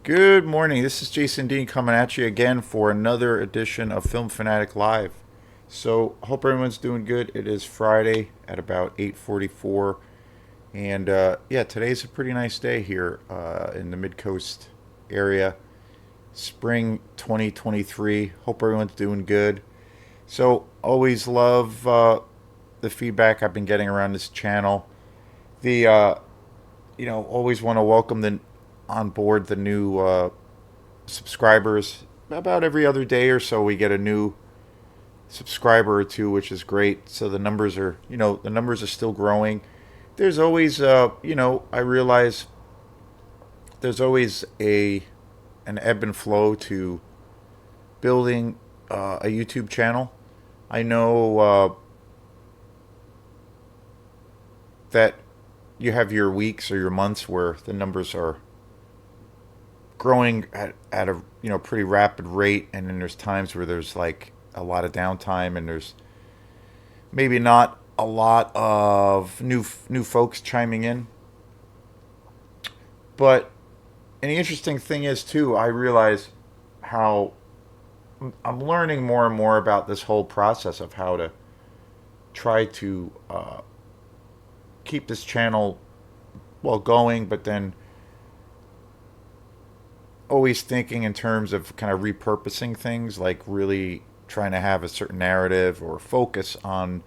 Good morning. This is Jason Dean coming at you again for another edition of Film Fanatic Live. So, hope everyone's doing good. It is Friday at about 8:44, and yeah, today's a pretty nice day here in the Mid Coast area. Spring 2023. Hope everyone's doing good. So, always love the feedback I've been getting around this channel. The always want to welcome the on board the new subscribers. About every other day or so, we get a new subscriber or two, which is great. So the numbers are still growing. There's always, I realize there's always an ebb and flow to building a YouTube channel. I know that you have your weeks or your months where the numbers are growing at a pretty rapid rate, and then there's times where there's like a lot of downtime, and there's maybe not a lot of new folks chiming in. But and the interesting thing is too, I realize how I'm learning more and more about this whole process of how to try to keep this channel well going, but then always thinking in terms of kind of repurposing things, like really trying to have a certain narrative or focus on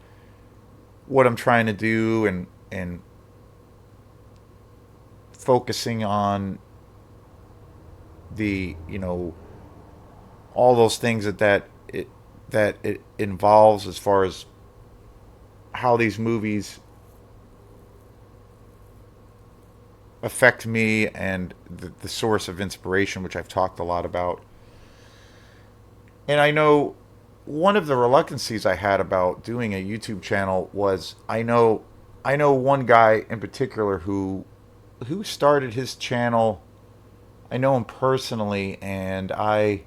what I'm trying to do, and focusing on the all those things that it involves as far as how these movies affect me, and the source of inspiration, which I've talked a lot about. And I know one of the reluctancies I had about doing a YouTube channel was I know one guy in particular who started his channel. I know him personally, and I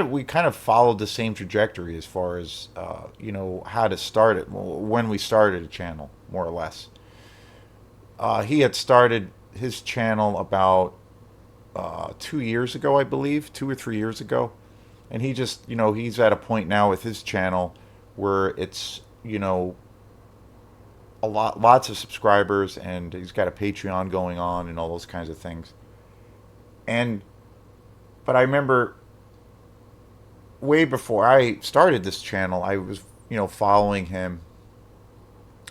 we kind of followed the same trajectory as far as how to start it, when we started a channel, more or less. He had started his channel about 2 years ago, I believe, 2 or 3 years ago, and he just he's at a point now with his channel where it's lots of subscribers, and he's got a Patreon going on and all those kinds of things. And but I remember way before I started this channel, I was following him,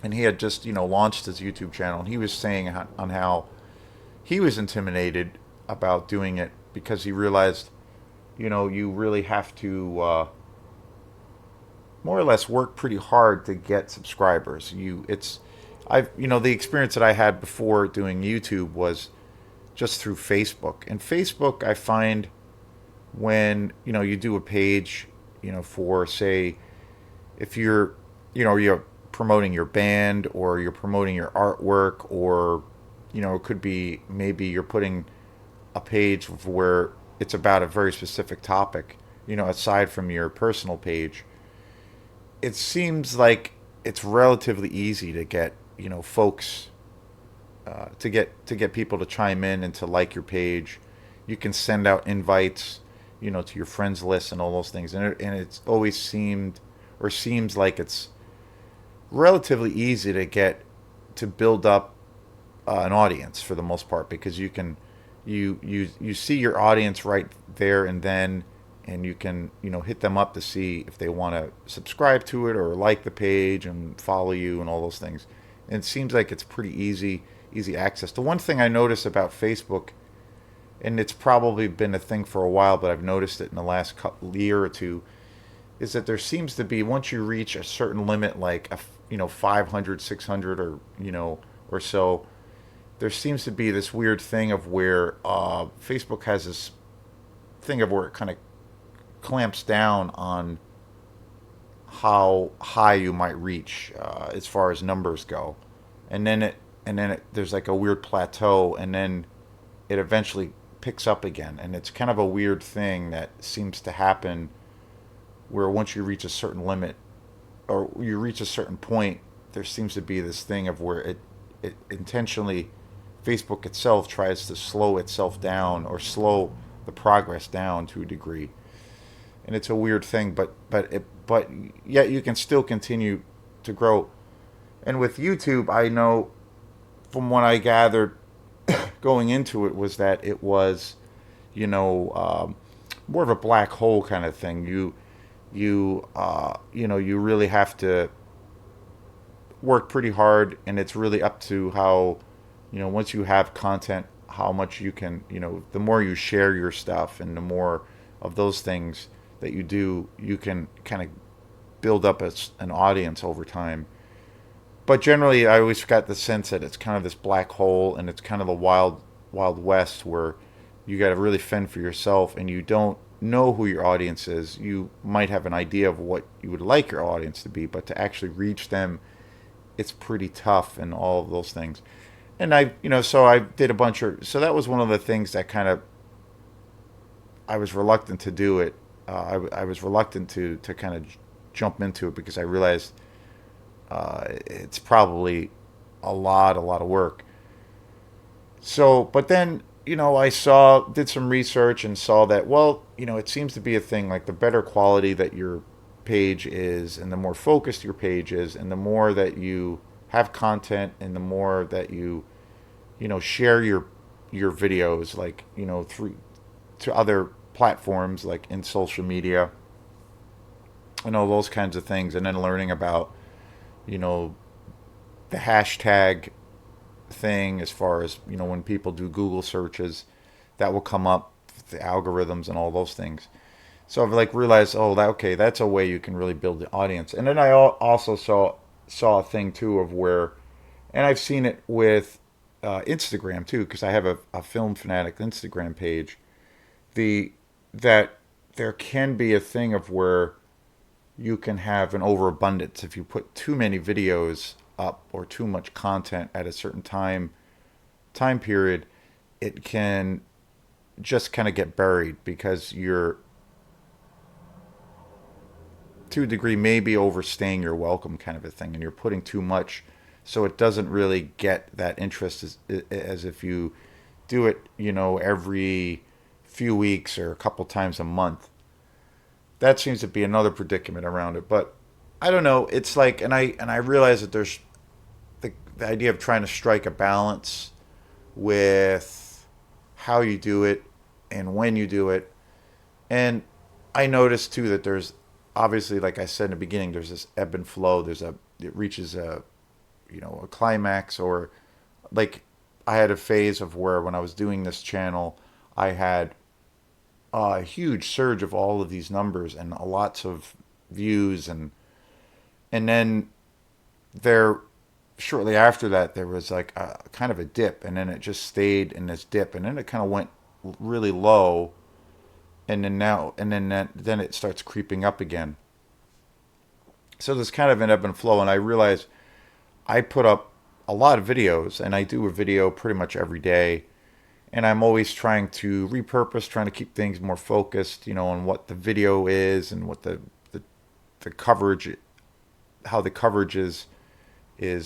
and he had just launched his YouTube channel, and he was saying on how he was intimidated about doing it because he realized you really have to more or less work pretty hard to get subscribers. I've the experience that I had before doing YouTube was just through Facebook. And Facebook, I find, when you do a page, for, say, if you're promoting your band, or you're promoting your artwork, or it could be maybe you're putting a page where it's about a very specific topic, aside from your personal page. It seems like it's relatively easy to get folks to get people to chime in and to like your page. You can send out invites, to your friends list and all those things, and it's always seems like it's relatively easy to build up an audience for the most part, because you see your audience right there and then, and you can hit them up to see if they want to subscribe to it or like the page and follow you and all those things. And it seems like it's pretty easy access. The one thing I notice about Facebook, and it's probably been a thing for a while, but I've noticed it in the last year or two, is that there seems to be, once you reach a certain limit, like 500, 600, or or so, there seems to be this weird thing of where Facebook has this thing of where it kind of clamps down on how high you might reach as far as numbers go, and then there's like a weird plateau, and then it eventually picks up again, and it's kind of a weird thing that seems to happen, where once you reach a certain limit, or you reach a certain point, there seems to be this thing of where it intentionally, Facebook itself tries to slow itself down or slow the progress down to a degree, and it's a weird thing. But yet you can still continue to grow. And with YouTube, I know from what I gathered going into it was that it was, you know, more of a black hole kind of thing. You really have to work pretty hard, and it's really up to how, once you have content, how much you can, the more you share your stuff and the more of those things that you do, you can kind of build up an audience over time. But generally, I always got the sense that it's kind of this black hole, and it's kind of the wild west where you got to really fend for yourself, and you don't know who your audience is. You might have an idea of what you would like your audience to be, but to actually reach them, it's pretty tough, and all of those things. And so I did a bunch of. So that was one of the things that kind of I was reluctant to do it. I was reluctant to kind of jump into it because I realized it's probably a lot of work. So, but then, I did some research and saw that, well, it seems to be a thing, like the better quality that your page is, and the more focused your page is, and the more that you have content, and the more that share your videos, like, through to other platforms, like in social media, and all those kinds of things, and then learning about, you know, the hashtag thing as far as when people do Google searches, that will come up, the algorithms and all those things. So I've like realized, oh, that okay, that's a way you can really build the audience. And then I also saw a thing too of where, and I've seen it with Instagram too, because I have a Film Fanatic Instagram page. The that there can be a thing of where you can have an overabundance if you put too many videos up or too much content at a certain time period. It can just kind of get buried because you're to a degree maybe overstaying your welcome, kind of a thing, and you're putting too much, so it doesn't really get that interest as if you do it every few weeks or a couple times a month. That seems to be another predicament around it. But I don't know, it's like, and I realize that there's the idea of trying to strike a balance with how you do it and when you do it. And I noticed too that there's obviously, like I said in the beginning, there's this ebb and flow. It reaches a climax, or like I had a phase of where when I was doing this channel, I had a huge surge of all of these numbers and lots of views, and then there shortly after that there was like a kind of a dip, and then it just stayed in this dip, and then it kind of went really low, and then it starts creeping up again. So there's kind of an ebb and flow, and I realize I put up a lot of videos, and I do a video pretty much every day, and I'm always trying to repurpose, trying to keep things more focused, on what the video is and what the coverage, how the coverage is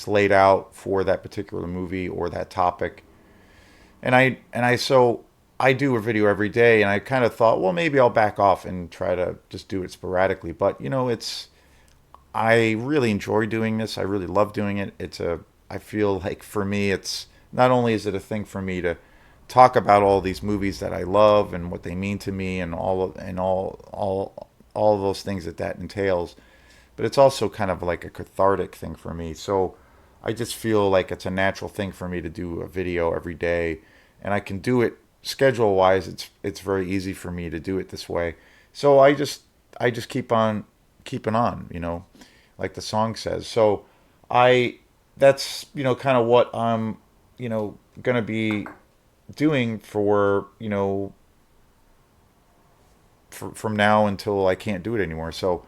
laid out for that particular movie or that topic. So I do a video every day, and I kind of thought, well, maybe I'll back off and try to just do it sporadically. But I really enjoy doing this. I really love doing it. I feel like for me, it's not only is it a thing for me to talk about all these movies that I love and what they mean to me, and all of those things that entails, but it's also kind of like a cathartic thing for me. So I just feel like it's a natural thing for me to do a video every day, and I can do it schedule wise. It's very easy for me to do it this way. So I just keep on keeping on, like the song says. So that's kind of what I'm gonna be doing for from now until I can't do it anymore. So,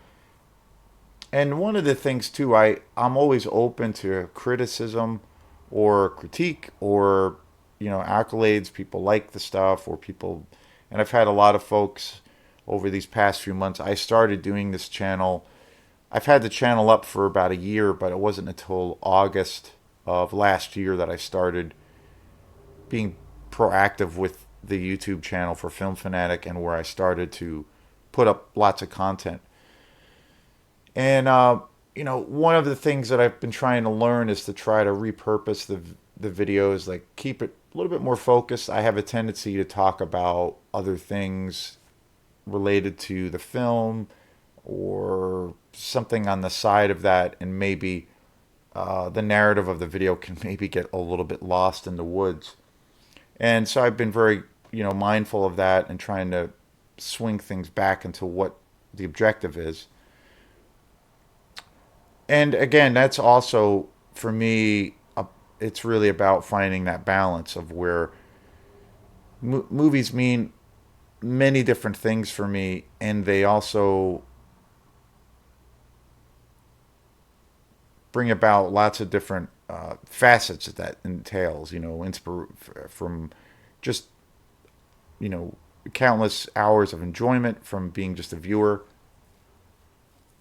and one of the things too, I'm always open to criticism or critique, or accolades. People like the stuff, or people, and I've had a lot of folks over these past few months. I started doing this channel. I've had the channel up for about a year, but it wasn't until August of last year that I started being proactive with the YouTube channel for Film Fanatic, and where I started to put up lots of content. And one of the things that I've been trying to learn is to try to repurpose the videos, like keep it a little bit more focused. I have a tendency to talk about other things related to the film or something on the side of that, and maybe the narrative of the video can maybe get a little bit lost in the woods. And so I've been very, mindful of that and trying to swing things back into what the objective is. And again, that's also for me, it's really about finding that balance of where movies mean many different things for me, and they also bring about lots of different facets that entails. From just you know countless hours of enjoyment from being just a viewer.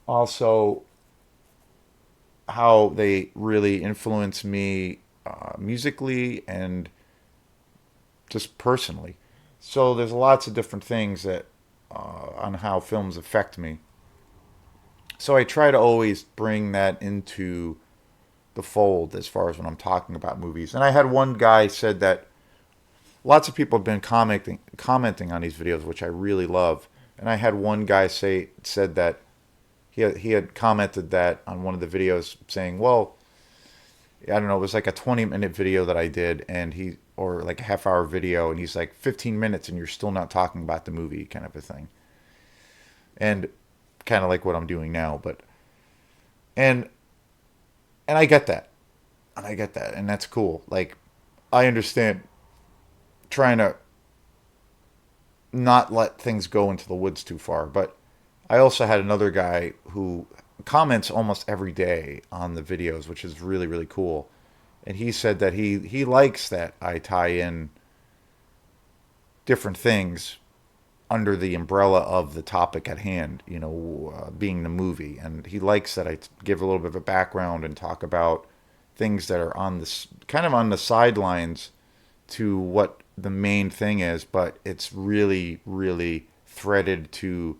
Also, how they really influence me musically and just personally. So there's lots of different things that on how films affect me. So I try to always bring that into the fold as far as when I'm talking about movies. And I had one guy said that lots of people have been commenting on these videos, which I really love. And I had one guy said that he had commented that on one of the videos, saying, "Well, I don't know, it was like a 20-minute video that I did, and or like a half-hour video, and he's like 15 minutes, and you're still not talking about the movie," kind of a thing. And kind of like what I'm doing now, but and and I get that, and that's cool. Like, I understand trying to not let things go into the woods too far, but I also had another guy who comments almost every day on the videos, which is really, really cool. And he said that he likes that I tie in different things under the umbrella of the topic at hand, being the movie. And he likes that I give a little bit of a background and talk about things that are on this kind of on the sidelines to what the main thing is, but it's really, really threaded to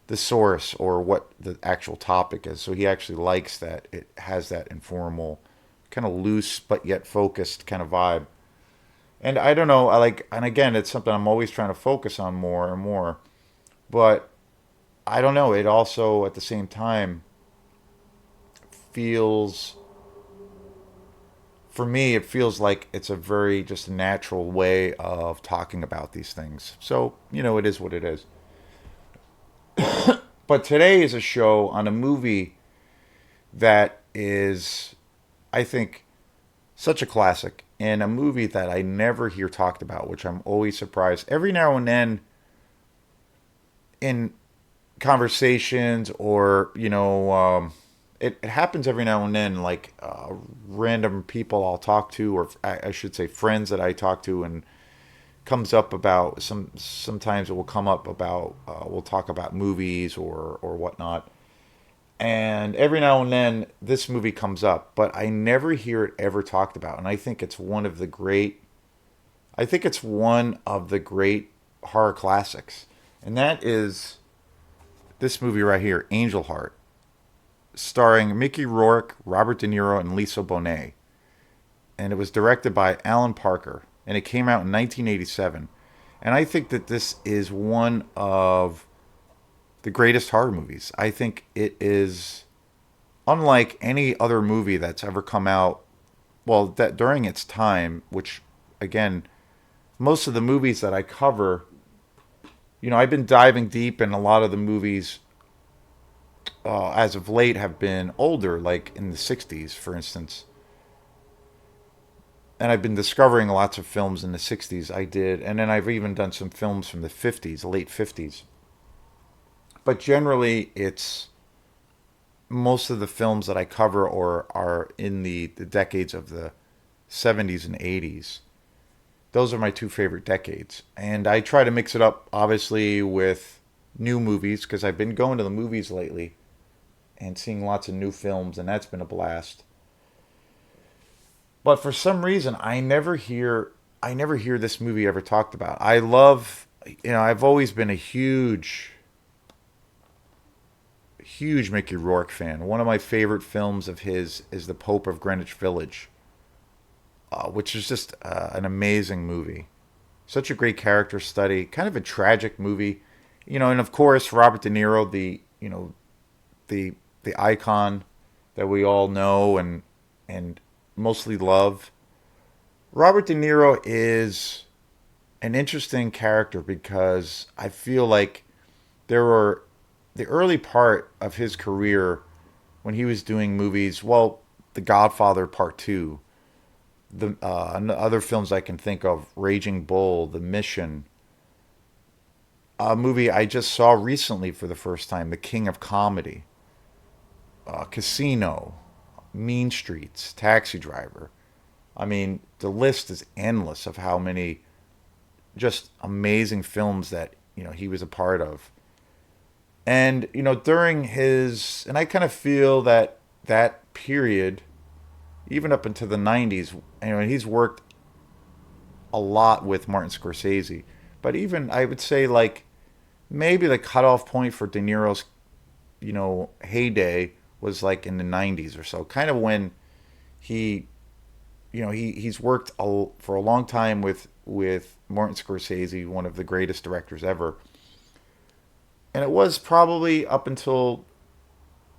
the source or what the actual topic is. So he actually likes that it has that informal, kind of loose but yet focused kind of vibe. And I don't know, and again, it's something I'm always trying to focus on more and more. But I don't know, it also at the same time feels, for me, it feels like it's a very just natural way of talking about these things. So, it is what it is. But today is a show on a movie that is, I think, such a classic, and a movie that I never hear talked about, which I'm always surprised. Every now and then in conversations, or, it happens every now and then, like random people I'll talk to, or I should say friends that I talk to, and comes up about sometimes it will come up about we'll talk about movies or whatnot, and every now and then this movie comes up, but I never hear it ever talked about. And I think it's one of the great horror classics, and that is this movie right here, Angel Heart, starring Mickey Rourke, Robert De Niro, and Lisa Bonet. And it was directed by Alan Parker, and it came out in 1987. And I think that this is one of the greatest horror movies. I think it is unlike any other movie that's ever come out, well, that during its time, which, again, most of the movies that I cover, I've been diving deep, in a lot of the movies as of late have been older, like in the 60s, for instance. And I've been discovering lots of films in the 60s. I did. And then I've even done some films from the 50s, late 50s. But generally, it's most of the films that I cover or are in the decades of the 70s and 80s. Those are my two favorite decades. And I try to mix it up, obviously, with new movies, because I've been going to the movies lately and seeing lots of new films, and that's been a blast. But for some reason, I never hear this movie ever talked about. I love, I've always been a huge Mickey Rourke fan. One of my favorite films of his is The Pope of Greenwich Village, which is just an amazing movie. Such a great character study, kind of a tragic movie, and of course Robert De Niro, the the icon that we all know and mostly love. Robert De Niro is an interesting character because I feel like there were the early part of his career when he was doing movies. Well, The Godfather Part Two, the other films I can think of, Raging Bull, The Mission, a movie I just saw recently for the first time, The King of Comedy, Casino, Mean Streets, Taxi Driver. I mean, the list is endless of how many just amazing films that he was a part of. And during his, and I kind of feel that that period, even up into the '90s, he's worked a lot with Martin Scorsese. But even I would say like maybe the cutoff point for De Niro's heyday was like in the '90s or so, kind of when he he's worked for a long time with Martin Scorsese, one of the greatest directors ever. And it was probably up until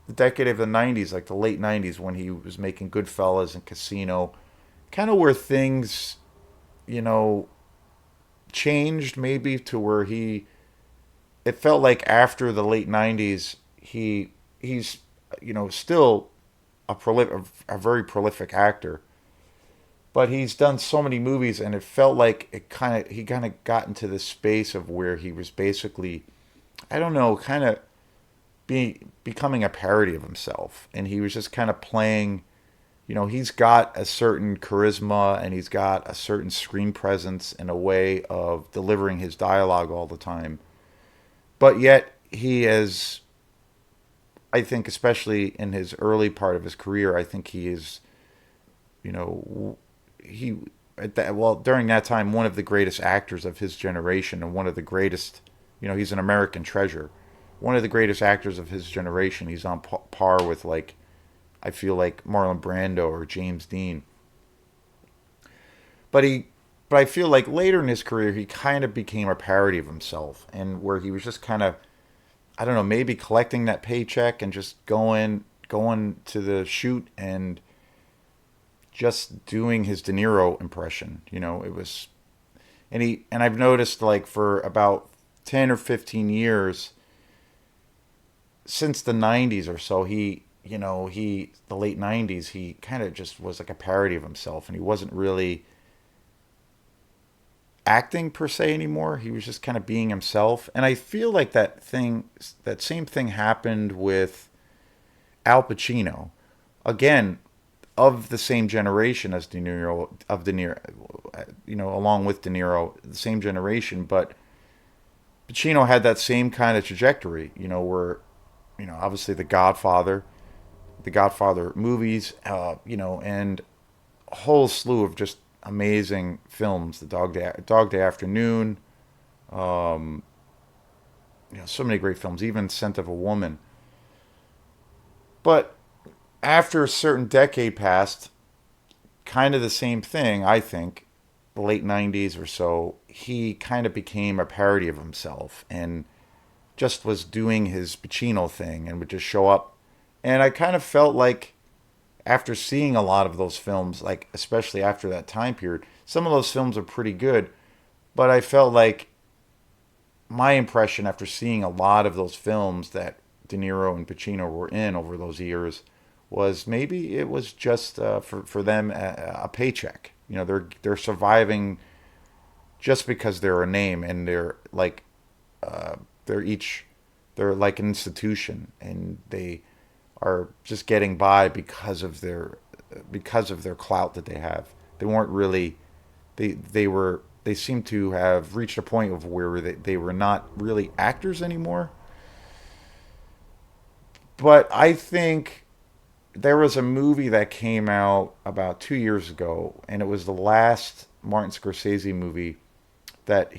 the decade of the '90s, like the late '90s, when he was making Goodfellas and Casino, kind of where things, you know, changed maybe to where it felt like after the late '90s, he's, still a very prolific actor, but he's done so many movies, and it felt like he kind of got into this space of where he was basically, I don't know, kind of becoming a parody of himself, and he was just kind of playing. He's got a certain charisma and he's got a certain screen presence and a way of delivering his dialogue all the time. But yet he is, I think, especially in his early part of his career, I think he is, you know, he during that time, one of the greatest actors of his generation and one of the greatest, he's an American treasure. One of the greatest actors of his generation. He's on par with, like, I feel like Marlon Brando or James Dean. But but I feel like later in his career he kind of became a parody of himself, and where he was just kind of, I don't know, maybe collecting that paycheck and just going to the shoot and just doing his De Niro impression. It was, and I've noticed, like, for about 10 or 15 years since the '90s or so, the late '90s, he kind of just was like a parody of himself, and he wasn't really acting per se anymore. He was just kind of being himself. And I feel like that same thing happened with Al Pacino. Again, of the same generation as De Niro, along with De Niro, the same generation, but Pacino had that same kind of trajectory, where, obviously the Godfather movies, and a whole slew of just amazing films. The Dog Day Afternoon, so many great films, even Scent of a Woman. But after a certain decade passed, kind of the same thing, I think, the late '90s or so, he kind of became a parody of himself and just was doing his Pacino thing and would just show up. And I kind of felt like after seeing a lot of those films, like especially after that time period, some of those films are pretty good, but I felt like my impression after seeing a lot of those films that De Niro and Pacino were in over those years was maybe it was just for them a paycheck. They're surviving just because they're a name, and they're like uh, they're like an institution, and they are just getting by because of their clout that they have. They weren't really they seem to have reached a point of where they were not really actors anymore. But I think there was a movie that came out about 2 years ago, and it was the last Martin Scorsese movie that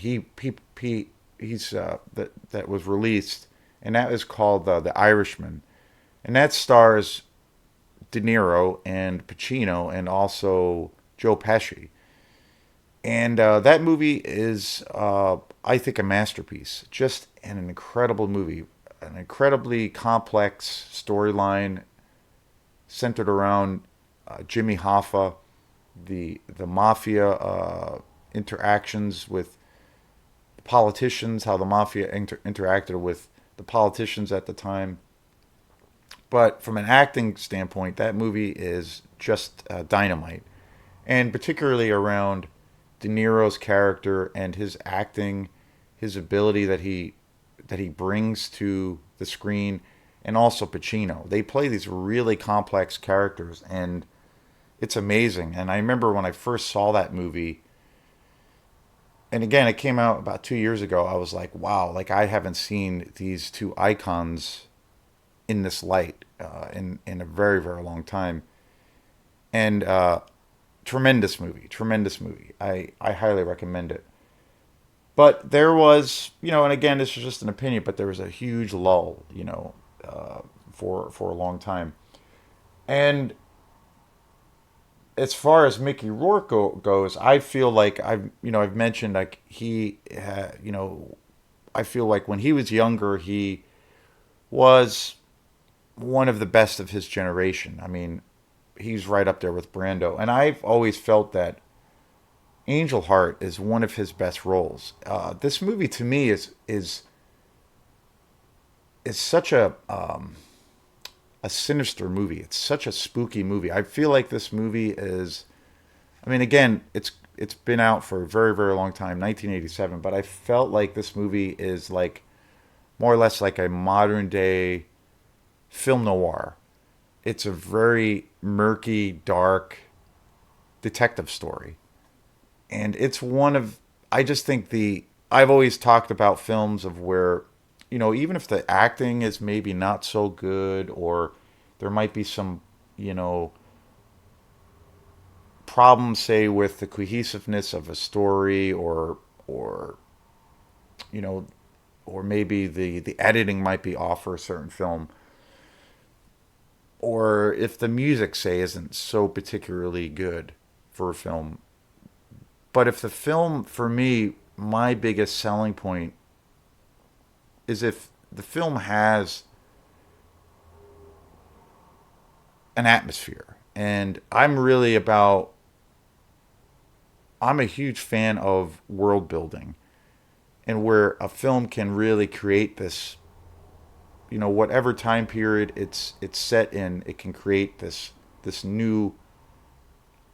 that was released, and that is called The Irishman, and that stars De Niro and Pacino and also Joe Pesci. And that movie is, I think, a masterpiece. Just an incredible movie, an incredibly complex storyline centered around Jimmy Hoffa, the mafia interactions with politicians, how the mafia interacted with the politicians at the time. But from an acting standpoint, that movie is just dynamite, and particularly around De Niro's character and his acting, his ability that he brings to the screen, and also Pacino. They play these really complex characters, and it's amazing. And I remember when I first saw that movie, and again, it came out about 2 years ago. I was like, wow, like I haven't seen these two icons in this light in a very very long time. And tremendous movie, tremendous movie. I highly recommend it. But there was, and again, this is just an opinion, but there was a huge lull, for a long time. And as far as Mickey Rourke goes, I feel like I've mentioned like I feel like when he was younger, he was one of the best of his generation. I mean, he's right up there with Brando, and I've always felt that Angel Heart is one of his best roles. This movie to me is such a sinister movie. It's such a spooky movie. I feel like this movie is. I mean, again, it's been out for a very very long time, 1987. But I felt like this movie is like more or less like a modern day film noir. It's a very murky, dark detective story, and it's one of. I just think the. I've always talked about films of where, even if the acting is maybe not so good, or there might be some, you know, problems, say, with the cohesiveness of a story, or you know, or maybe the editing might be off for a certain film, or if the music, say, isn't so particularly good for a film. But if the film, for me, my biggest selling point is if the film has an atmosphere. And I'm a huge fan of world building, and where a film can really create this, whatever time period it's set in, it can create this new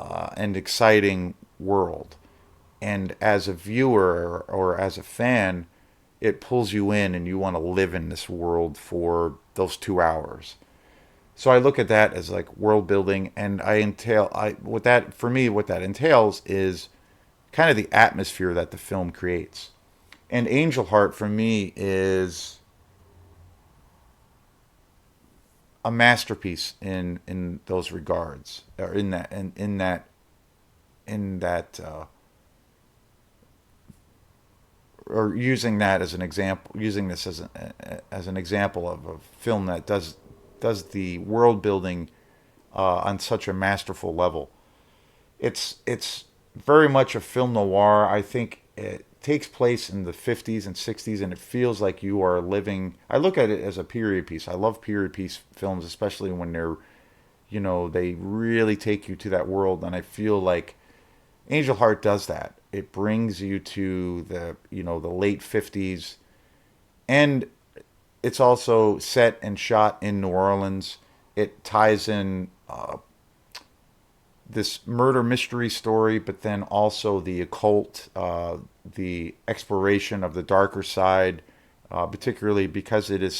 and exciting world. And as a viewer or as a fan, it pulls you in and you want to live in this world for those 2 hours. So I look at that as like world building, and what that entails is kind of the atmosphere that the film creates. And Angel Heart for me is a masterpiece in those regards, or in that or using that as an example, using this as an example of a film that does the world building on such a masterful level. It's very much a film noir. I think it takes place in the 50s and 60s, and it feels like you are living. I look at it as a period piece. I love period piece films, especially when they really take you to that world, and I feel like Angel Heart does that. It brings you to the late 50s, and it's also set and shot in New Orleans. It ties in this murder mystery story, but then also the occult, the exploration of the darker side, particularly because it is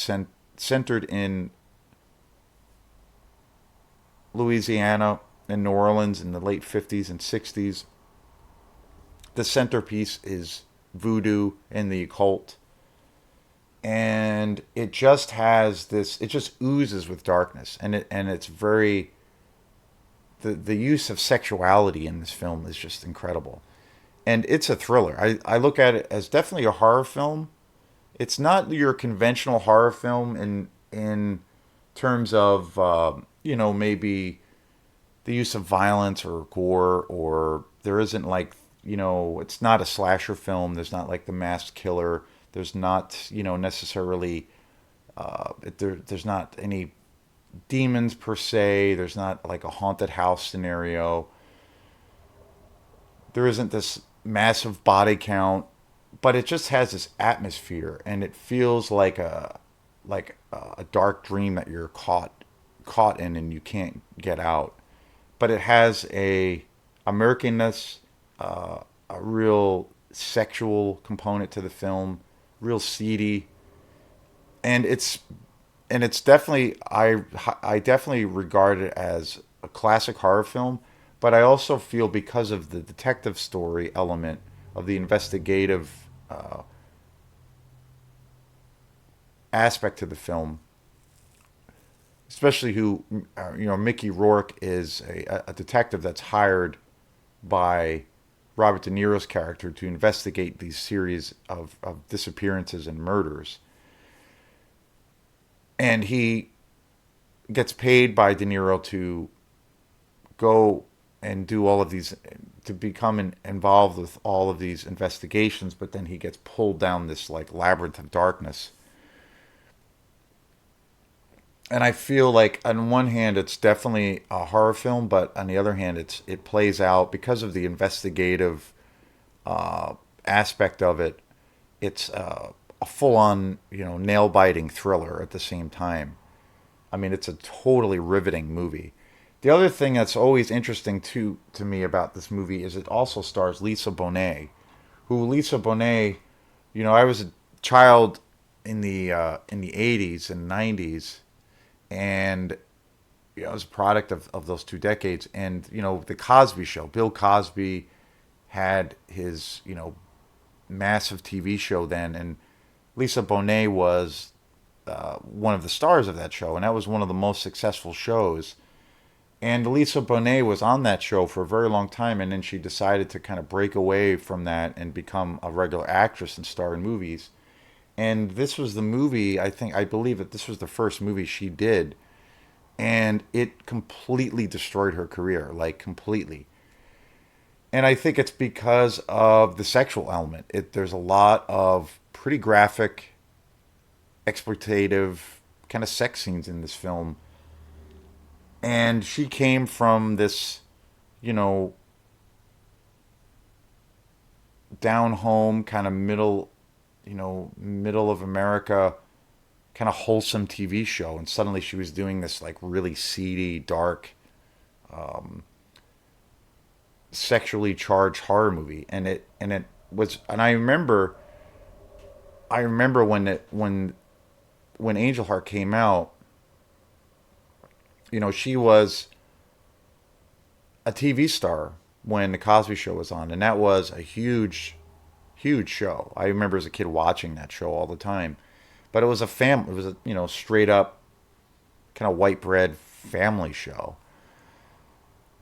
centered in Louisiana and New Orleans in the late 50s and 60s. The centerpiece is voodoo and the occult. and it just has this. It just oozes with darkness, and it's very the use of sexuality in this film is just incredible, and it's a thriller. I look at it as definitely a horror film. It's not your conventional horror film in terms of maybe the use of violence or gore, or there isn't like, it's not a slasher film. There's not like the masked killer. There's not, necessarily there's not any demons per se. There's not like a haunted house scenario. There isn't this massive body count, but it just has this atmosphere, and it feels like a dark dream that you're caught in and you can't get out. But it has a murkiness, a real sexual component to the film, real seedy, and it's definitely I definitely regard it as a classic horror film. But I also feel, because of the detective story element of the investigative aspect to the film, especially who Mickey Rourke is a detective that's hired by Robert De Niro's character to investigate these series of disappearances and murders, and he gets paid by De Niro to go and do all of these, to become involved with all of these investigations, but then he gets pulled down this like labyrinth of darkness. And I feel like on one hand it's definitely a horror film, but on the other hand it plays out because of the investigative aspect of it. It's a full on, nail biting thriller at the same time. I mean, it's a totally riveting movie. The other thing that's always interesting to me about this movie is it also stars Lisa Bonet, who Lisa Bonet, I was a child in the 80s and 90s, and it was a product of those two decades. And the Cosby Show, Bill Cosby had his massive TV show then, and Lisa Bonet was one of the stars of that show, and that was one of the most successful shows. And Lisa Bonet was on that show for a very long time, and then she decided to kind of break away from that and become a regular actress and star in movies. And this was the movie, I believe that this was the first movie she did, and it completely destroyed her career, like completely. And I think it's because of the sexual element. There's a lot of pretty graphic, exploitative kind of sex scenes in this film, and she came from this, you know, down home kind of middle of America kind of wholesome TV show, and suddenly she was doing this like really seedy, dark, sexually charged horror movie, and it was, and I remember when Angel Heart came out, she was a TV star when the Cosby Show was on, and that was a huge, huge show. I remember as a kid watching that show all the time. But it was it was a straight up kind of white bread family show.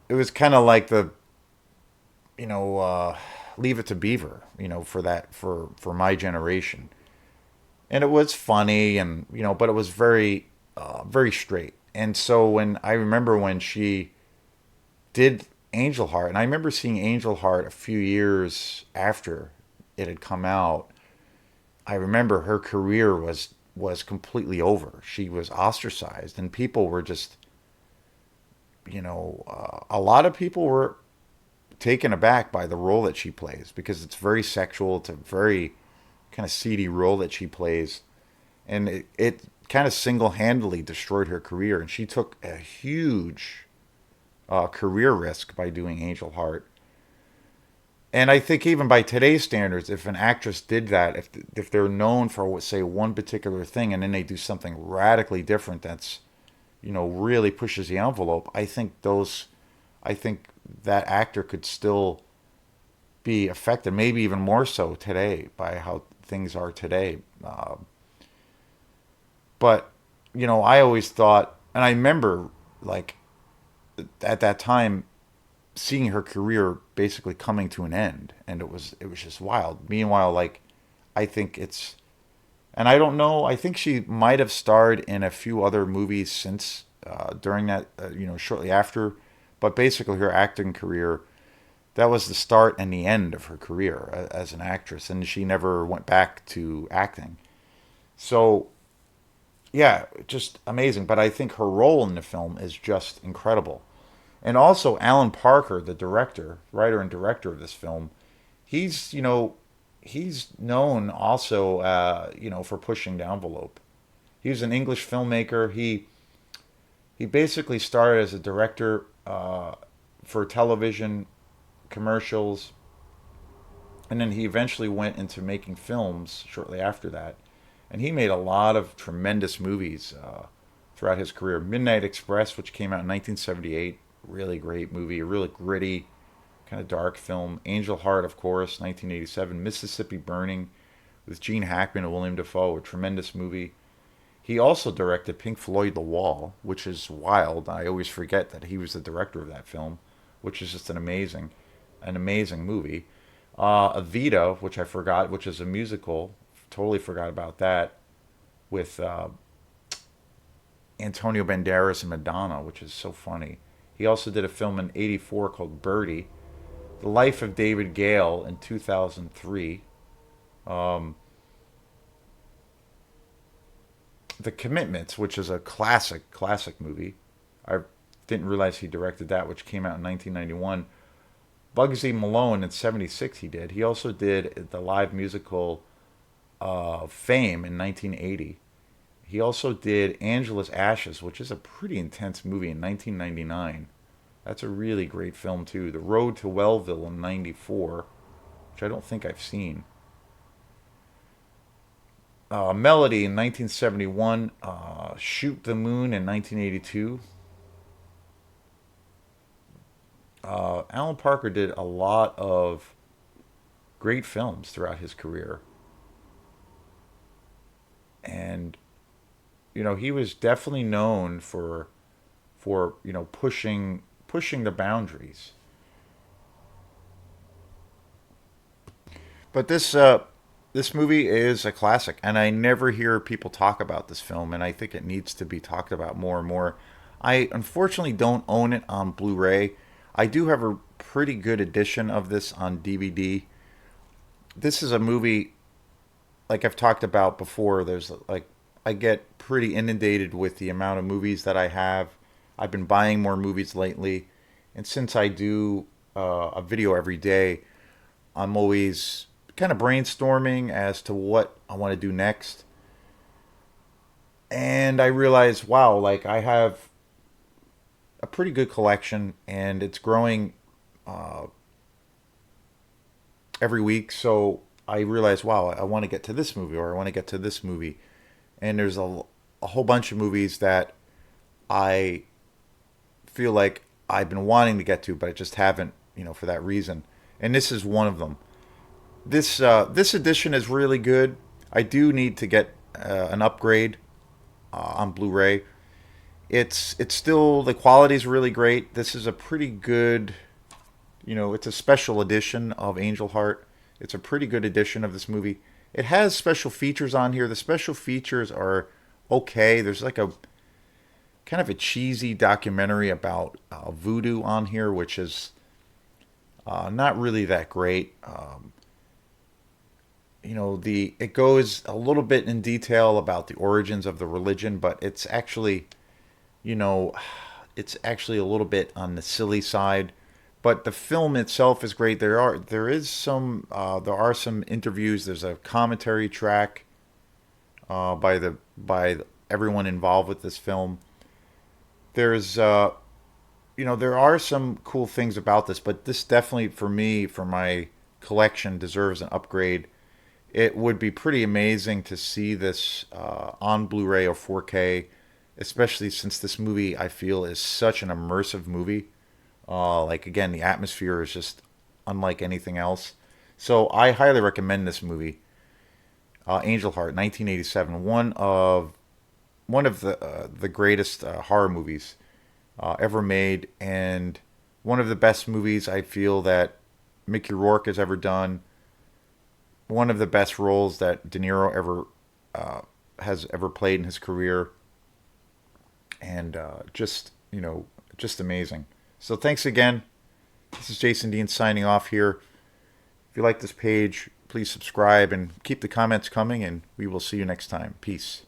It was kind of like the you know Leave It to Beaver, for that for my generation, and it was funny, and but it was very straight. And so when I remember when she did Angel Heart, and I remember seeing Angel Heart a few years after it had come out. I remember her career was completely over. She was ostracized, and people were just, a lot of people were taken aback by the role that she plays, because it's very sexual. It's a very kind of seedy role that she plays, and it kind of single handedly destroyed her career. And she took a huge career risk by doing Angel Heart. And I think even by today's standards, if an actress did that, if they're known for say one particular thing, and then they do something radically different that's really pushes the envelope, I think that actor could still be affected, maybe even more so today by how things are today. But I always thought, and I remember like at that time seeing her career basically coming to an end, and it was just wild. Meanwhile, like I think it's, and I don't know. I think she might have starred in a few other movies since during that, shortly after. But basically, her acting career, that was the start and the end of her career as an actress, and she never went back to acting. So yeah, just amazing. But I think her role in the film is just incredible. And also Alan Parker, the director, writer and director of this film, he's he's known also for pushing the envelope. He was an English filmmaker. He basically started as a director for television commercials, and then he eventually went into making films shortly after that. And he made a lot of tremendous movies throughout his career. Midnight Express, which came out in 1978, really great movie, a really gritty, kind of dark film. Angel Heart, of course, 1987. Mississippi Burning with Gene Hackman and William Dafoe, a tremendous movie. He also directed Pink Floyd The Wall, which is wild. I always forget that he was the director of that film, which is just an amazing movie. Evita, which I forgot, which is a musical. Totally forgot about that with Antonio Banderas and Madonna, which is so funny. He also did a film in '84 called Birdie, The Life of David Gale in 2003, um, The Commitments, which is a classic movie. I didn't realize he directed that, which came out in 1991. Bugsy Malone in '76 he did. He also did the live musical Fame in 1980. He also did Angela's Ashes, which is a pretty intense movie in 1999. That's a really great film too. The Road to Wellville in '94, which I don't think I've seen. Melody in 1971. Shoot the Moon in 1982. Alan Parker did a lot of great films throughout his career, and he was definitely known for pushing the boundaries. But this movie is a classic, and I never hear people talk about this film, and I think it needs to be talked about more and more. I unfortunately don't own it on Blu-ray. I do have a pretty good edition of this on DVD. This is a movie like I've talked about before. There's like I get pretty inundated with the amount of movies that I have. I've been buying more movies lately, and since I do a video every day, I'm always kind of brainstorming as to what I want to do next. And I realize, wow, like I have a pretty good collection, and it's growing uh, every week. So I realize, wow, I want to get to this movie, or I want to get to this movie. And there's a whole bunch of movies that I feel like I've been wanting to get to, but I just haven't, for that reason. And this is one of them. This edition is really good. I do need to get an upgrade on Blu-ray. It's still the quality is really great. This is a pretty good, it's a special edition of Angel Heart. It's a pretty good edition of this movie. It has special features on here. The special features are okay. There's like a kind of a cheesy documentary about voodoo on here, which is not really that great. The it goes a little bit in detail about the origins of the religion, but you know, it's actually a little bit on the silly side. But the film itself is great. There are some interviews. There's a commentary track by everyone involved with this film. There's there are some cool things about this, but this definitely for me, for my collection, deserves an upgrade. It would be pretty amazing to see this on Blu-ray or 4K, especially since this movie I feel is such an immersive movie. Like again, the atmosphere is just unlike anything else. So I highly recommend this movie, Angel Heart, 1987. One of one of the greatest horror movies ever made, and one of the best movies I feel that Mickey Rourke has ever done. One of the best roles that De Niro ever has ever played in his career, and just just amazing. So thanks again. This is Jason Dean signing off here. If you like this page, please subscribe and keep the comments coming, and we will see you next time. Peace.